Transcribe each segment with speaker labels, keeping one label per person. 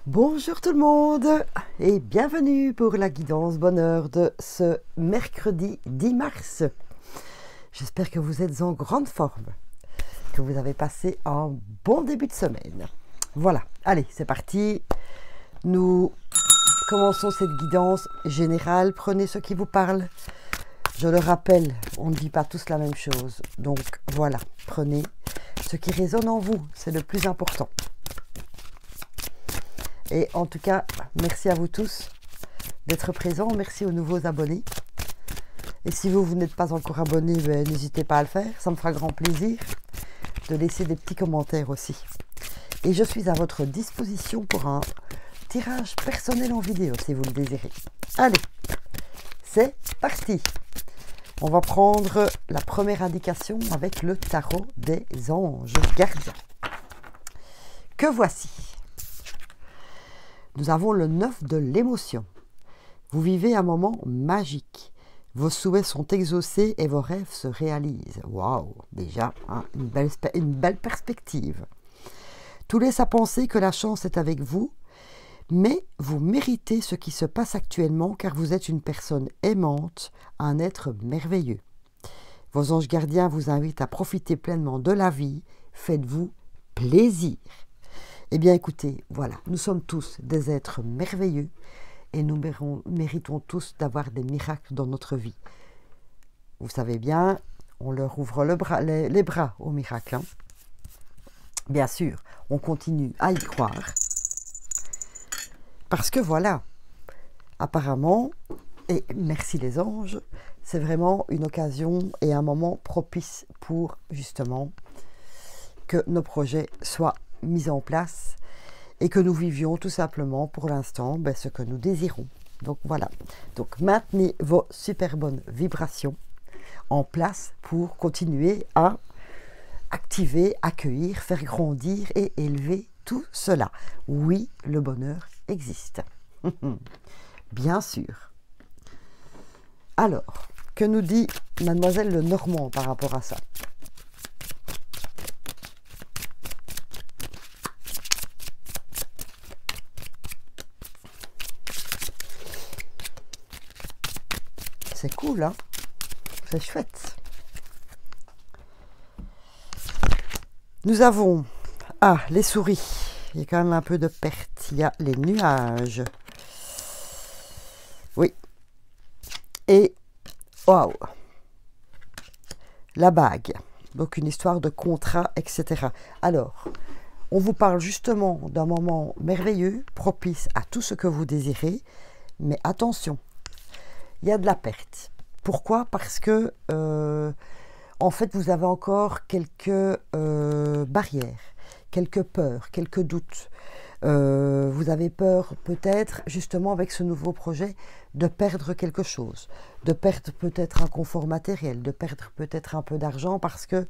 Speaker 1: Bonjour tout le monde et bienvenue pour la guidance bonheur de ce mercredi 10 mars. J'espère que vous êtes en grande forme, que vous avez passé un bon début de semaine. Voilà, allez, c'est parti. Nous commençons cette guidance générale. Prenez ce qui vous parle. Je le rappelle, on ne dit pas tous la même chose. Donc voilà, prenez ce qui résonne en vous, c'est le plus important. Et en tout cas, merci à vous tous d'être présents. Merci aux nouveaux abonnés. Et si vous n'êtes pas encore abonné, n'hésitez pas à le faire. Ça me fera grand plaisir de laisser des petits commentaires aussi. Et je suis à votre disposition pour un tirage personnel en vidéo, si vous le désirez. Allez, c'est parti. On va prendre la première indication avec le tarot des anges gardiens. Que voici. Nous avons le 9 de l'émotion. Vous vivez un moment magique. Vos souhaits sont exaucés et vos rêves se réalisent. Waouh, déjà, hein, une belle perspective. Tout laisse à penser que la chance est avec vous, mais vous méritez ce qui se passe actuellement car vous êtes une personne aimante, un être merveilleux. Vos anges gardiens vous invitent à profiter pleinement de la vie. Faites-vous plaisir. Eh bien écoutez, voilà, nous sommes tous des êtres merveilleux et nous méritons tous d'avoir des miracles dans notre vie. Vous savez bien, on leur ouvre les bras aux miracles. Hein. Bien sûr, on continue à y croire. Parce que voilà, apparemment, et merci les anges, c'est vraiment une occasion et un moment propice pour justement que nos projets soient mis en place et que nous vivions tout simplement pour l'instant ce que nous désirons. Donc voilà, donc maintenez vos super bonnes vibrations en place pour continuer à activer, accueillir, faire grandir et élever tout cela. Oui, le bonheur existe. Bien sûr. Alors, que nous dit Mademoiselle Lenormand par rapport à ça? C'est cool, hein? C'est chouette. Nous avons les souris. Il y a quand même un peu de perte. Il y a les nuages. Oui. Et waouh! La bague. Donc une histoire de contrat, etc. Alors, on vous parle justement d'un moment merveilleux, propice à tout ce que vous désirez. Mais attention. Il y a de la perte. Pourquoi? Parce que, en fait, vous avez encore quelques barrières, quelques peurs, quelques doutes. Vous avez peur, peut-être, justement, avec ce nouveau projet, de perdre quelque chose, de perdre peut-être un confort matériel, de perdre peut-être un peu d'argent parce que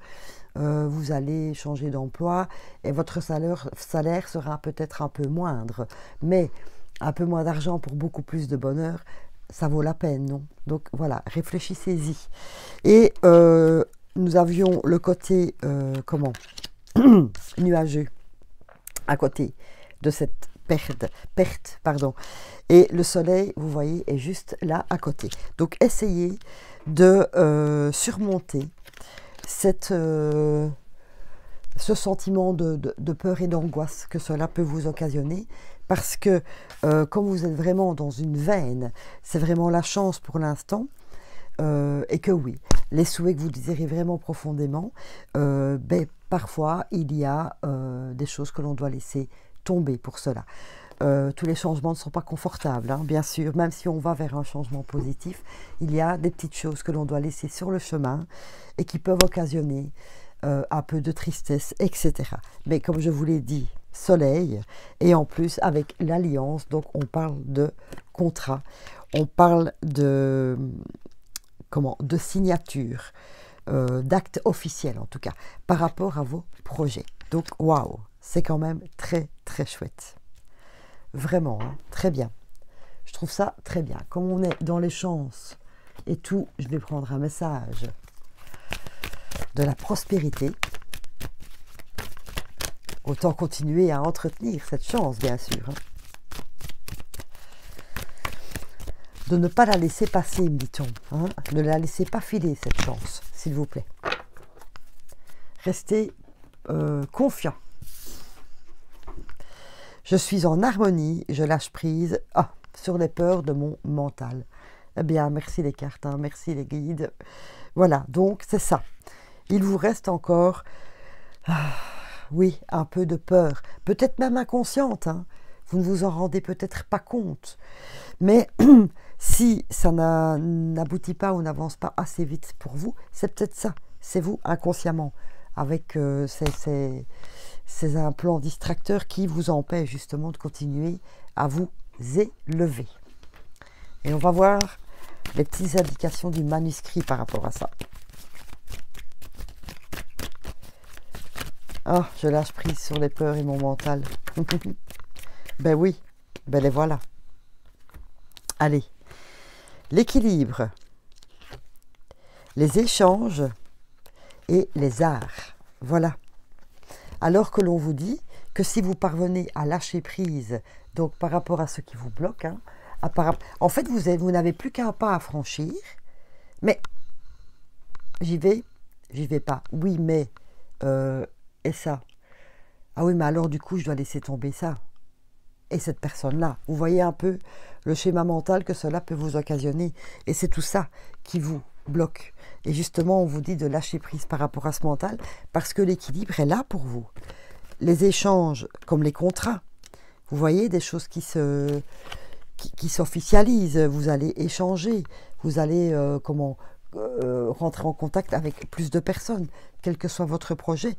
Speaker 1: vous allez changer d'emploi et votre salaire sera peut-être un peu moindre. Mais un peu moins d'argent pour beaucoup plus de bonheur, ça vaut la peine, non? Donc voilà, réfléchissez-y. Et nous avions le côté, nuageux, à côté de cette perte, pardon. Et le soleil, vous voyez, est juste là à côté. Donc essayez de surmonter ce sentiment de peur et d'angoisse que cela peut vous occasionner. Parce que, comme vous êtes vraiment dans une veine, c'est vraiment la chance pour l'instant, et que oui, les souhaits que vous désirez vraiment profondément, parfois, il y a des choses que l'on doit laisser tomber pour cela. Tous les changements ne sont pas confortables, hein, bien sûr, même si on va vers un changement positif, il y a des petites choses que l'on doit laisser sur le chemin et qui peuvent occasionner un peu de tristesse, etc. Mais comme je vous l'ai dit, soleil, et en plus avec l'alliance, donc on parle de contrat, on parle de signature, d'acte officiel en tout cas, par rapport à vos projets. Donc waouh, c'est quand même très très chouette. Vraiment, hein, très bien. Je trouve ça très bien. Comme on est dans les chances et tout, je vais prendre un message de la prospérité. Autant continuer à entretenir cette chance, bien sûr. Hein. de ne pas la laisser passer, me dit-on. Hein. Ne la laissez pas filer, cette chance, s'il vous plaît. Restez confiant. Je suis en harmonie, je lâche prise sur les peurs de mon mental. Eh bien, merci les cartes, hein, merci les guides. Voilà, donc c'est ça. Il vous reste encore, oui, un peu de peur, peut-être même inconsciente. Hein. Vous ne vous en rendez peut-être pas compte. Mais si ça n'aboutit pas ou n'avance pas assez vite pour vous, c'est peut-être ça. C'est vous inconsciemment, avec ces implants distracteurs qui vous empêchent justement de continuer à vous élever. Et on va voir les petites indications du manuscrit par rapport à ça. Ah, je lâche prise sur les peurs et mon mental. Ben oui, ben les voilà. Allez, l'équilibre, les échanges et les arts. Voilà. Alors que l'on vous dit que si vous parvenez à lâcher prise, donc par rapport à ce qui vous bloque, hein, en fait, vous n'avez plus qu'un pas à franchir, mais j'y vais pas. Oui, mais, et ça? Ah oui, mais alors du coup, je dois laisser tomber ça. Et cette personne-là, vous voyez un peu le schéma mental que cela peut vous occasionner. Et c'est tout ça qui vous bloque. Et justement, on vous dit de lâcher prise par rapport à ce mental, parce que l'équilibre est là pour vous. Les échanges, comme les contrats, vous voyez, des choses qui s'officialisent, vous allez échanger, vous allez rentrer en contact avec plus de personnes, quel que soit votre projet,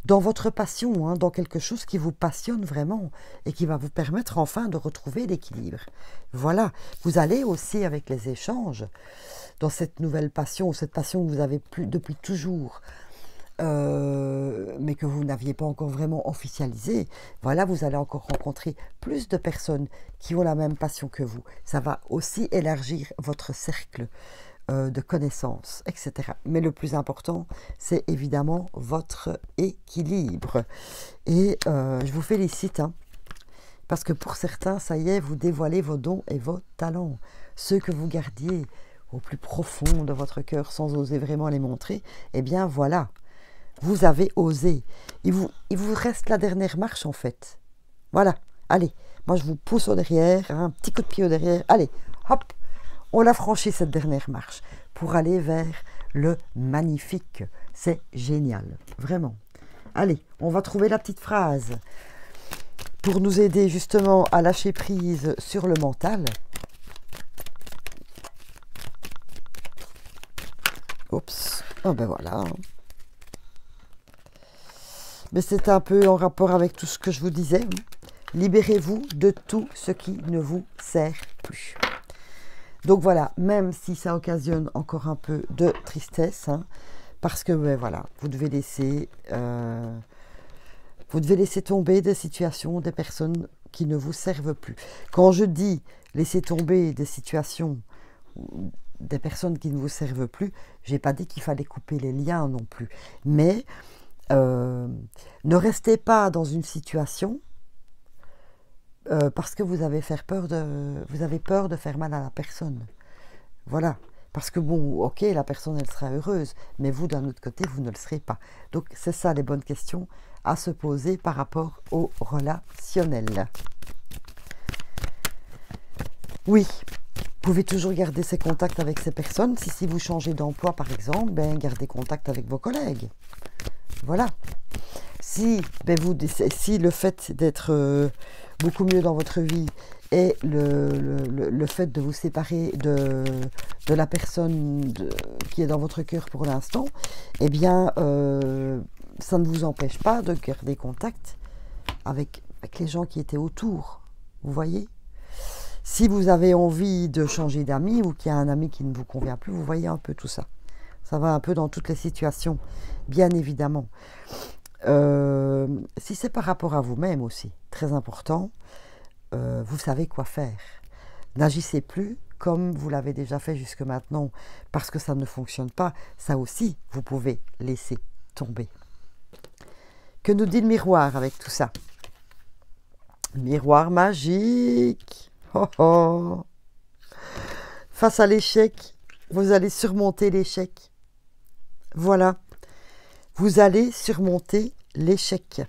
Speaker 1: dans votre passion, hein, dans quelque chose qui vous passionne vraiment et qui va vous permettre enfin de retrouver l'équilibre. Voilà, vous allez aussi avec les échanges, dans cette nouvelle passion, cette passion que vous avez depuis toujours, mais que vous n'aviez pas encore vraiment officialisé, voilà, vous allez encore rencontrer plus de personnes qui ont la même passion que vous. Ça va aussi élargir votre cercle de connaissances, etc. Mais le plus important, c'est évidemment votre équilibre. Et je vous félicite, hein, parce que pour certains, ça y est, vous dévoilez vos dons et vos talents. Ceux que vous gardiez au plus profond de votre cœur sans oser vraiment les montrer, eh bien voilà, vous avez osé. Il vous reste la dernière marche en fait. Voilà, allez, moi je vous pousse au derrière, hein, un petit coup de pied au derrière, allez, hop, on a franchi cette dernière marche pour aller vers le magnifique. C'est génial, vraiment. Allez, on va trouver la petite phrase pour nous aider justement à lâcher prise sur le mental. Oups, oh ben voilà. Mais c'est un peu en rapport avec tout ce que je vous disais. Libérez-vous de tout ce qui ne vous sert plus. Donc voilà, même si ça occasionne encore un peu de tristesse, hein, parce que ben, voilà, vous devez laisser tomber des situations, des personnes qui ne vous servent plus. Quand je dis laisser tomber des situations, des personnes qui ne vous servent plus, je n'ai pas dit qu'il fallait couper les liens non plus. Mais ne restez pas dans une situation parce que vous avez peur de faire mal à la personne. Voilà. Parce que bon, ok, la personne, elle sera heureuse, mais vous, d'un autre côté, vous ne le serez pas. Donc, c'est ça les bonnes questions à se poser par rapport au relationnel. Oui, vous pouvez toujours garder ces contacts avec ces personnes. Si vous changez d'emploi, par exemple, ben, gardez contact avec vos collègues. Voilà. Si le fait d'être beaucoup mieux dans votre vie et le fait de vous séparer de la personne qui est dans votre cœur pour l'instant, eh bien, ça ne vous empêche pas de garder contact avec les gens qui étaient autour. Vous voyez ? Si vous avez envie de changer d'amis ou qu'il y a un ami qui ne vous convient plus, vous voyez un peu tout ça. Ça va un peu dans toutes les situations, bien évidemment. Si c'est par rapport à vous-même aussi, très important, vous savez quoi faire. N'agissez plus comme vous l'avez déjà fait jusque maintenant, parce que ça ne fonctionne pas. Ça aussi, vous pouvez laisser tomber. Que nous dit le miroir avec tout ça? Miroir magique. Oh oh. face à l'échec, vous allez surmonter l'échec. Voilà, vous allez surmonter l'échec.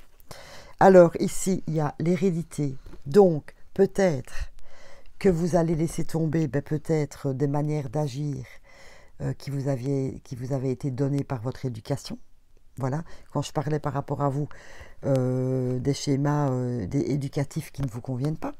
Speaker 1: Alors ici, il y a l'hérédité. Donc, peut-être que vous allez laisser tomber peut-être des manières d'agir qui vous avaient été données par votre éducation. Voilà, quand je parlais par rapport à vous, des schémas éducatifs qui ne vous conviennent pas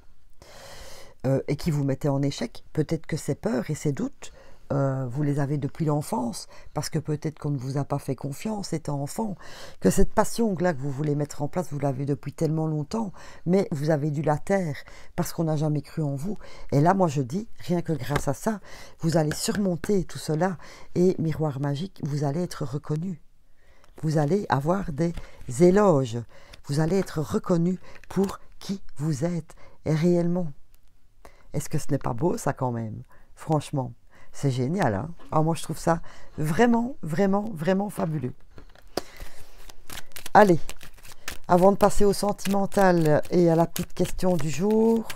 Speaker 1: et qui vous mettaient en échec. Peut-être que ces peurs et ces doutes, vous les avez depuis l'enfance, parce que peut-être qu'on ne vous a pas fait confiance étant enfant, que cette passion-là que vous voulez mettre en place, vous l'avez depuis tellement longtemps, mais vous avez dû la taire parce qu'on n'a jamais cru en vous. Et là, moi je dis, rien que grâce à ça, vous allez surmonter tout cela et miroir magique, vous allez être reconnu. Vous allez avoir des éloges. Vous allez être reconnu pour qui vous êtes et réellement. Est-ce que ce n'est pas beau ça quand même? Franchement. C'est génial, hein? Alors moi, je trouve ça vraiment, vraiment, vraiment fabuleux. Allez, avant de passer au sentimental et à la petite question du jour,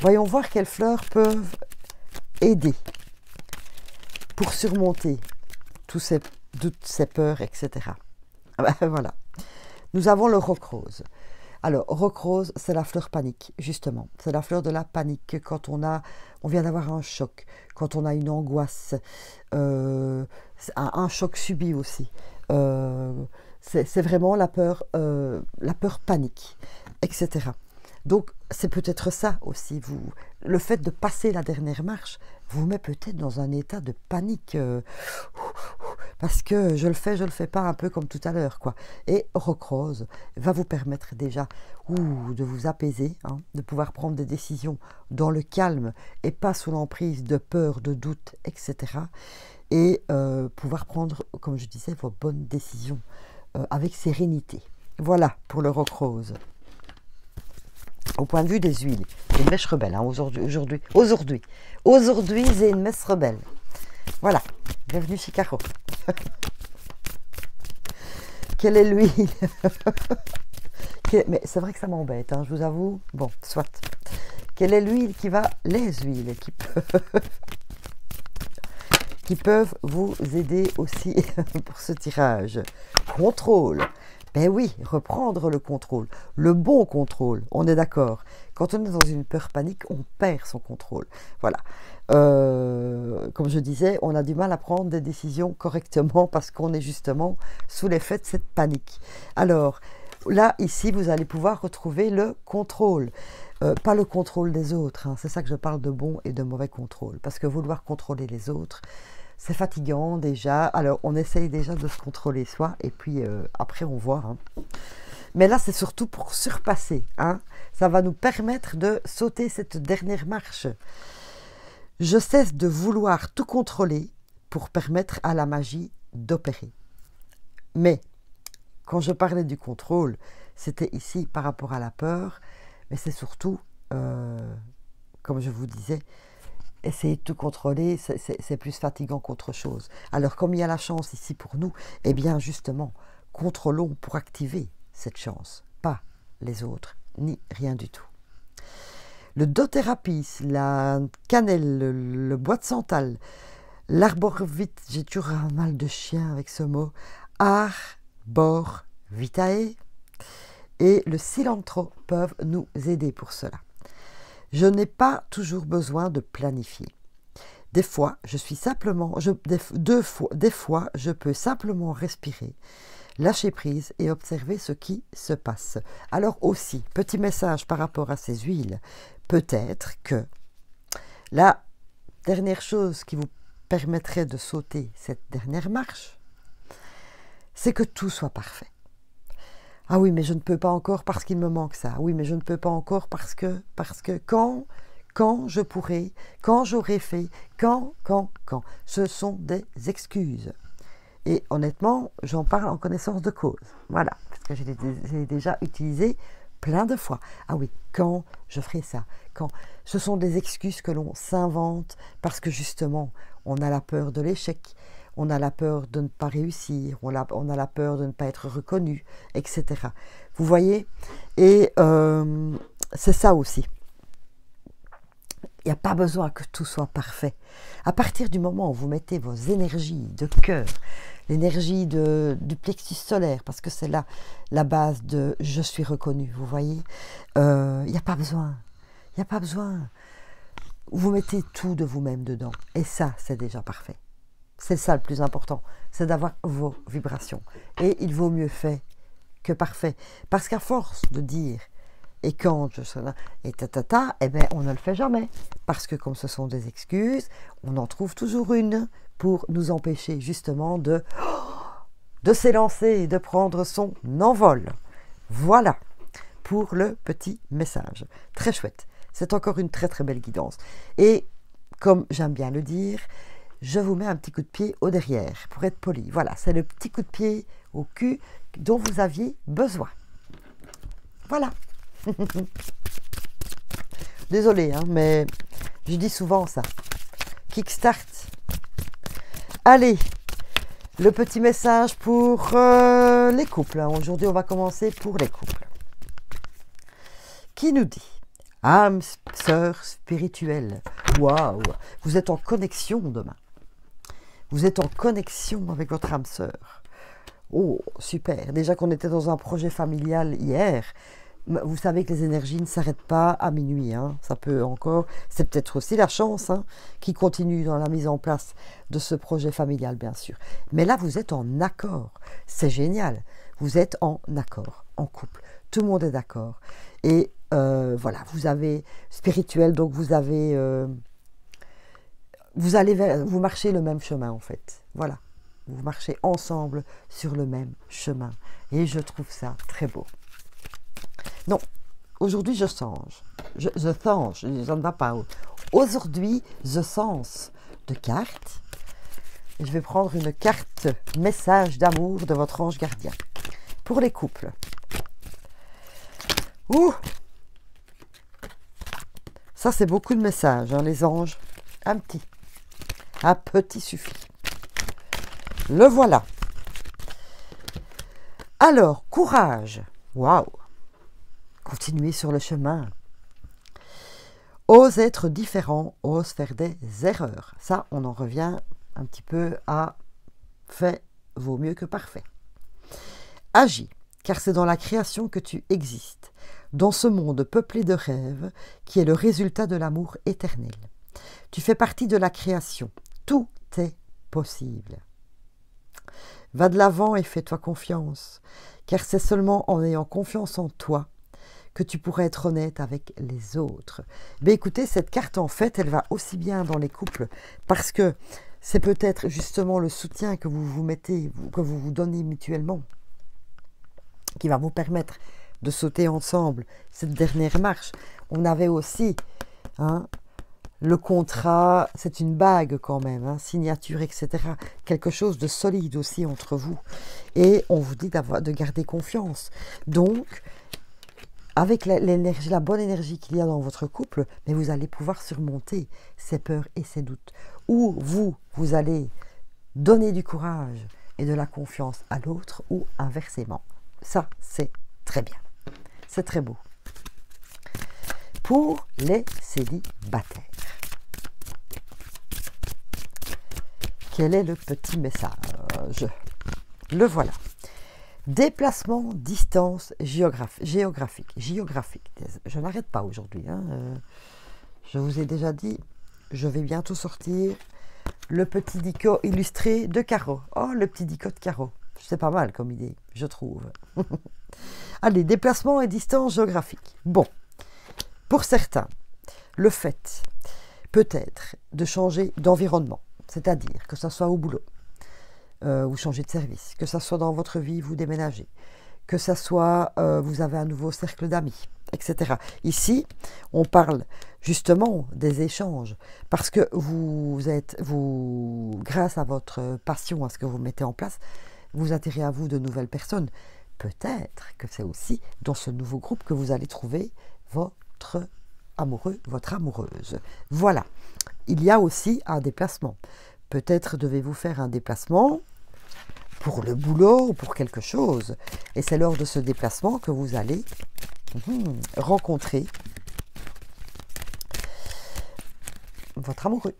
Speaker 1: voyons voir quelles fleurs peuvent aider pour surmonter tous ces doutes, ces peurs, etc. Voilà. Nous avons le roc rose. Alors, roc rose, c'est la fleur panique, justement. C'est la fleur de la panique quand on vient d'avoir un choc, quand on a une angoisse, un choc subi aussi. C'est vraiment la peur panique, etc. Donc, c'est peut-être ça aussi. Le fait de passer la dernière marche vous met peut-être dans un état de panique. Parce que je le fais pas, un peu comme tout à l'heure, quoi. Et roc rose va vous permettre déjà de vous apaiser, hein, de pouvoir prendre des décisions dans le calme et pas sous l'emprise de peur, de doute, etc. Et pouvoir prendre, comme je disais, vos bonnes décisions avec sérénité. Voilà pour le roc rose. Au point de vue des huiles, c'est une mèche rebelle, hein, aujourd'hui, c'est une mèche rebelle. Voilà, bienvenue chez Caro. Quelle est l'huile? Mais c'est vrai que ça m'embête, hein, je vous avoue. Bon, soit. Quelle est l'huile les huiles qui peuvent vous aider aussi pour ce tirage? Contrôle. Ben oui, reprendre le contrôle, le bon contrôle, on est d'accord. Quand on est dans une peur panique, on perd son contrôle. Voilà. Comme je disais, on a du mal à prendre des décisions correctement parce qu'on est justement sous l'effet de cette panique. Alors, là, ici, vous allez pouvoir retrouver le contrôle. Pas le contrôle des autres, hein. C'est ça que je parle de bon et de mauvais contrôle. Parce que vouloir contrôler les autres, c'est fatigant déjà. Alors, on essaye déjà de se contrôler soi et puis après, on voit. Hein. Mais là, c'est surtout pour surpasser. Hein. Ça va nous permettre de sauter cette dernière marche. Je cesse de vouloir tout contrôler pour permettre à la magie d'opérer. Mais, quand je parlais du contrôle, c'était ici par rapport à la peur, mais c'est surtout, comme je vous disais, essayer de tout contrôler, c'est plus fatigant qu'autre chose. Alors, comme il y a la chance ici pour nous, eh bien, justement, contrôlons pour activer cette chance, pas les autres, ni rien du tout. Le dothérapie, la cannelle, le bois de santal, l'arborvitae, j'ai toujours un mal de chien avec ce mot, arborvitae et le cilantro peuvent nous aider pour cela. Je n'ai pas toujours besoin de planifier. Des fois, je peux simplement respirer, lâcher prise et observer ce qui se passe. Alors aussi, petit message par rapport à ces huiles, peut-être que la dernière chose qui vous permettrait de sauter cette dernière marche, c'est que tout soit parfait. Ah oui, mais je ne peux pas encore parce qu'il me manque ça. Oui, mais je ne peux pas encore parce que quand je pourrai, quand j'aurai fait, quand. Ce sont des excuses. Et honnêtement, j'en parle en connaissance de cause. Voilà, parce que j'ai déjà utilisé plein de fois. Ah oui, quand je ferai ça, quand. Ce sont des excuses que l'on s'invente parce que justement, on a la peur de l'échec. On a la peur de ne pas réussir, on a la peur de ne pas être reconnu, etc. Vous voyez? Et c'est ça aussi. Il n'y a pas besoin que tout soit parfait. À partir du moment où vous mettez vos énergies de cœur, l'énergie du plexus solaire, parce que c'est là la base de « je suis reconnu », vous voyez, il n'y a pas besoin. Il n'y a pas besoin. Vous mettez tout de vous-même dedans. Et ça, c'est déjà parfait. C'est ça le plus important. C'est d'avoir vos vibrations. Et il vaut mieux fait que parfait. Parce qu'à force de dire et quand je serai là, et eh bien, on ne le fait jamais. Parce que comme ce sont des excuses, on en trouve toujours une pour nous empêcher justement de s'élancer, de prendre son envol. Voilà pour le petit message. Très chouette. C'est encore une très très belle guidance. Et comme j'aime bien le dire, je vous mets un petit coup de pied au derrière pour être poli. Voilà, c'est le petit coup de pied au cul dont vous aviez besoin. Voilà. Désolée, hein, mais je dis souvent ça. Kickstart. Allez, le petit message pour les couples. Aujourd'hui, on va commencer pour les couples. Qui nous dit? Âme, sœur spirituelle. Waouh! Vous êtes en connexion demain. Vous êtes en connexion avec votre âme sœur. Oh, super. Déjà qu'on était dans un projet familial hier. Vous savez que les énergies ne s'arrêtent pas à minuit. Hein. Ça peut encore... C'est peut-être aussi la chance qui continue dans la mise en place de ce projet familial, bien sûr. Mais là, vous êtes en accord. C'est génial. Vous êtes en accord, en couple. Tout le monde est d'accord. Et voilà, vous avez spirituel, donc vous avez... vous marchez le même chemin, en fait. Voilà. Vous marchez ensemble sur le même chemin. Et je trouve ça très beau. Non, aujourd'hui je change. Je change, ça ne va pas. Aujourd'hui, je change de carte. Je vais prendre une carte message d'amour de votre ange gardien. Pour les couples. Ouh! Ça, c'est beaucoup de messages, hein, les anges. Un petit suffit. Le voilà. Alors, courage. Waouh! Continuez sur le chemin. Ose être différent, ose faire des erreurs. Ça, on en revient un petit peu à fait vaut mieux que parfait. Agis, car c'est dans la création que tu existes, dans ce monde peuplé de rêves qui est le résultat de l'amour éternel. Tu fais partie de la création. Tout est possible. Va de l'avant et fais-toi confiance, car c'est seulement en ayant confiance en toi que tu pourrais être honnête avec les autres. Mais écoutez, cette carte, en fait, elle va aussi bien dans les couples, parce que c'est peut-être justement le soutien que vous vous mettez, que vous vous donnez mutuellement, qui va vous permettre de sauter ensemble cette dernière marche. On avait aussi le contrat, c'est une bague quand même, signature, etc. Quelque chose de solide aussi entre vous. Et on vous dit de garder confiance. Donc, avec l'énergie, la bonne énergie qu'il y a dans votre couple, mais vous allez pouvoir surmonter ces peurs et ces doutes. Ou vous allez donner du courage et de la confiance à l'autre, ou inversement. Ça, c'est très bien. C'est très beau. Pour les célibataires, quel est le petit message? Le voilà. Déplacement, distance, géographique. Je n'arrête pas aujourd'hui. Je vous ai déjà dit, je vais bientôt sortir le petit dico illustré de Caro. Oh, le petit dico de Caro. C'est pas mal comme idée, je trouve. Allez, déplacement et distance géographique. Bon, pour certains, le fait peut-être de changer d'environnement, c'est-à-dire que ce soit au boulot, ou changer de service, que ça soit dans votre vie, vous déménagez, que ça soit vous avez un nouveau cercle d'amis, etc. Ici, on parle justement des échanges, parce que grâce à votre passion, à ce que vous mettez en place, vous attirez à vous de nouvelles personnes. Peut-être que c'est aussi dans ce nouveau groupe que vous allez trouver votre amoureux, votre amoureuse. Voilà. Il y a aussi un déplacement. Peut-être devez-vous faire un déplacement pour le boulot ou pour quelque chose. Et c'est lors de ce déplacement que vous allez rencontrer votre amoureux.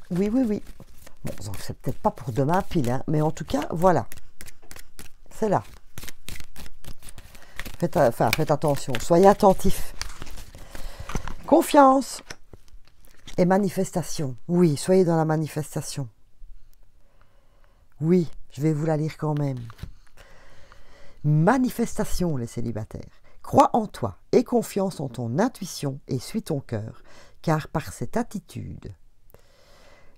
Speaker 1: Oui, oui, oui. Bon, c'est peut-être pas pour demain pile, hein, mais en tout cas, voilà. C'est là. Faites attention, soyez attentifs. Confiance et manifestation. Oui, soyez dans la manifestation. Oui, je vais vous la lire quand même. Manifestation, les célibataires. Crois en toi, aie confiance en ton intuition et suis ton cœur, car par cette attitude,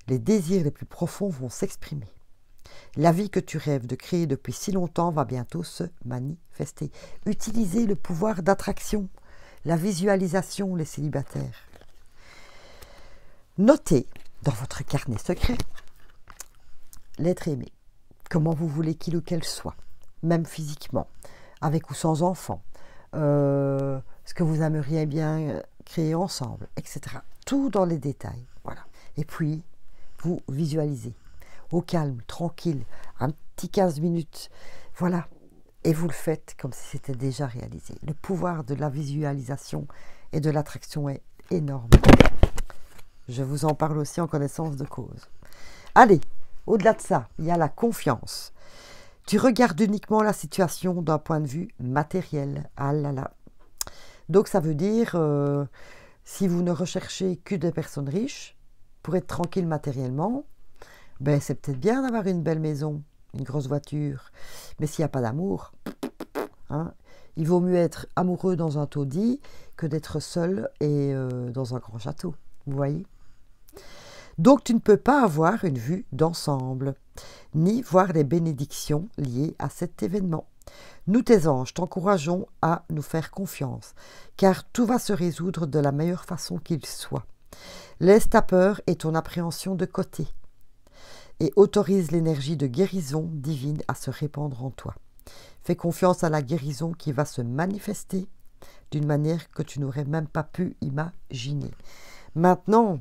Speaker 1: les désirs les plus profonds vont s'exprimer. La vie que tu rêves de créer depuis si longtemps va bientôt se manifester. Utilisez le pouvoir d'attraction, la visualisation, les célibataires. Notez dans votre carnet secret l'être aimé, comment vous voulez qu'il ou qu'elle soit, même physiquement, avec ou sans enfant, ce que vous aimeriez bien créer ensemble, etc. Tout dans les détails, voilà. Et puis, vous visualisez, au calme, tranquille, un petit 15 minutes, voilà. Et vous le faites comme si c'était déjà réalisé. Le pouvoir de la visualisation et de l'attraction est énorme. Je vous en parle aussi en connaissance de cause. Allez, au-delà de ça, il y a la confiance. Tu regardes uniquement la situation d'un point de vue matériel. Ah là là. Donc ça veut dire, si vous ne recherchez que des personnes riches, pour être tranquille matériellement, ben c'est peut-être bien d'avoir une belle maison, une grosse voiture. Mais s'il n'y a pas d'amour, hein, il vaut mieux être amoureux dans un taudis que d'être seul et dans un grand château. Vous voyez ? Donc tu ne peux pas avoir une vue d'ensemble, ni voir les bénédictions liées à cet événement. Nous, tes anges, t'encourageons à nous faire confiance, car tout va se résoudre de la meilleure façon qu'il soit. Laisse ta peur et ton appréhension de côté, et autorise l'énergie de guérison divine à se répandre en toi. Fais confiance à la guérison qui va se manifester d'une manière que tu n'aurais même pas pu imaginer. Maintenant,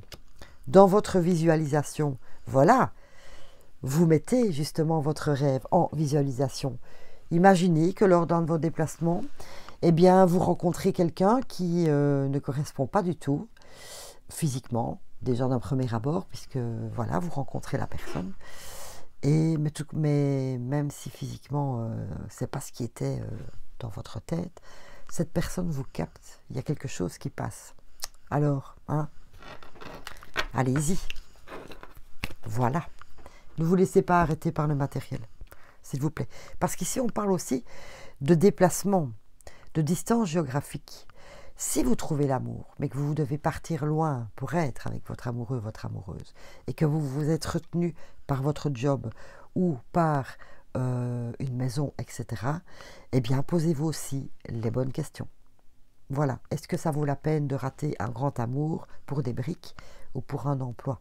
Speaker 1: dans votre visualisation, voilà, vous mettez justement votre rêve en visualisation. Imaginez que lors d'un de vos déplacements, eh bien, vous rencontrez quelqu'un qui ne correspond pas du tout physiquement, déjà d'un premier abord, puisque voilà, vous rencontrez la personne. Mais même si physiquement, c'est pas ce qui était dans votre tête, cette personne vous capte. Il y a quelque chose qui passe. Alors, hein, allez-y. Voilà. Ne vous laissez pas arrêter par le matériel, s'il vous plaît. Parce qu'ici, on parle aussi de déplacement, de distance géographique. Si vous trouvez l'amour, mais que vous devez partir loin pour être avec votre amoureux, votre amoureuse, et que vous vous êtes retenu par votre job ou par une maison, etc., eh bien, posez-vous aussi les bonnes questions. Voilà. Est-ce que ça vaut la peine de rater un grand amour pour des briques ou pour un emploi?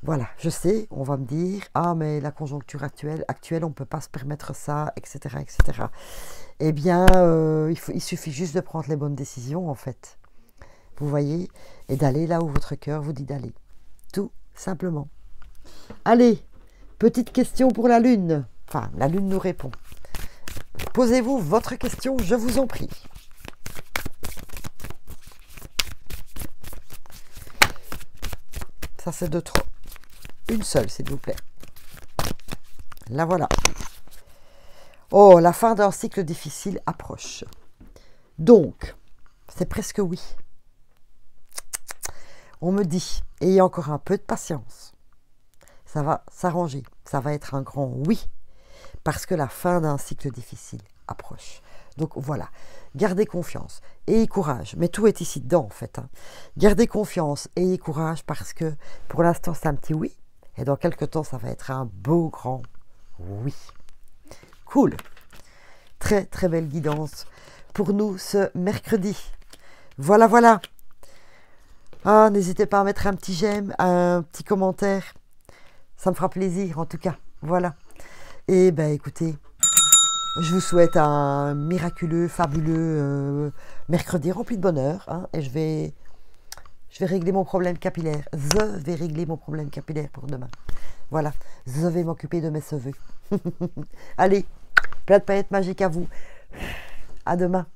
Speaker 1: Voilà, je sais, on va me dire, ah mais la conjoncture actuelle on ne peut pas se permettre ça, etc., etc. Eh bien, il suffit juste de prendre les bonnes décisions, en fait. Vous voyez, et d'aller là où votre cœur vous dit d'aller. Tout simplement. Allez, petite question pour la Lune. Enfin, la Lune nous répond. Posez-vous votre question, je vous en prie. Ça, c'est de trop. Une seule, s'il vous plaît. La voilà. Oh, la fin d'un cycle difficile approche. Donc, c'est presque oui. On me dit, ayez encore un peu de patience. Ça va s'arranger. Ça va être un grand oui. Parce que la fin d'un cycle difficile approche. Donc voilà, gardez confiance, ayez courage. Mais tout est ici dedans en fait. Hein. Gardez confiance, ayez courage parce que pour l'instant c'est un petit oui. Et dans quelques temps ça va être un beau grand oui. Cool. Très très belle guidance pour nous ce mercredi. Voilà, voilà. Ah, n'hésitez pas à mettre un petit j'aime, un petit commentaire. Ça me fera plaisir en tout cas. Voilà. Et ben écoutez, je vous souhaite un miraculeux, fabuleux mercredi rempli de bonheur. Hein, et je vais régler mon problème capillaire. Je vais régler mon problème capillaire pour demain. Voilà. Je vais m'occuper de mes cheveux. Allez, plein de paillettes magiques à vous. À demain.